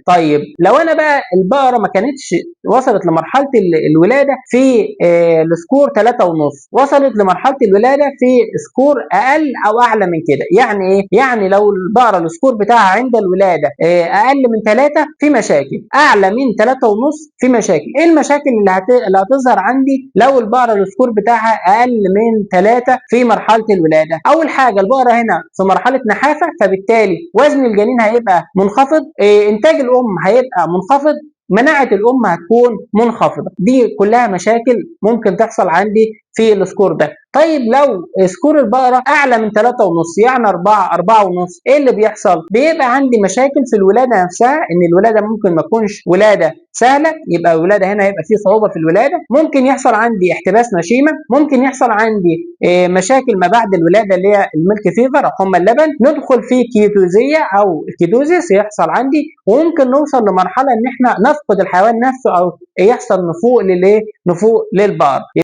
طيب لو انا بقى البقره ما كانتش وصلت لمرحله الولاده في السكور 3.5، وصلت لمرحله الولاده في سكور اقل او اعلى من كده، يعني ايه؟ يعني لو البقره السكور بتاعها عند الولاده اقل من 3 في مشاكل، اعلى من 3.5 في مشاكل. ايه المشاكل اللي هتظهر عندي لو البقره السكور بتاعها اقل من 3 في مرحله الولاده؟ اول حاجه البقره هنا في مرحله نحافه، فبالتالي وزن الجنين هيبقى منخفض، انتاج الام هيبقى منخفض، مناعه الام هتكون منخفضه. دي كلها مشاكل ممكن تحصل عندي في السكور ده. طيب لو سكور البقره اعلى من 3.5 يعني 4.5، ايه اللي بيحصل؟ بيبقى عندي مشاكل في الولاده نفسها، ان الولاده ممكن ما تكونش ولاده سهله، يبقى الولاده هنا يبقى في صعوبه في الولاده، ممكن يحصل عندي احتباس نشيمه، ممكن يحصل عندي مشاكل ما بعد الولاده اللي هي الميلك فيفر او حمى اللبن، ندخل في كيتوزيه او كيتوزيس يحصل عندي، وممكن نوصل لمرحله ان احنا نفقد الحيوان نفسه او يحصل نفوق للبقر.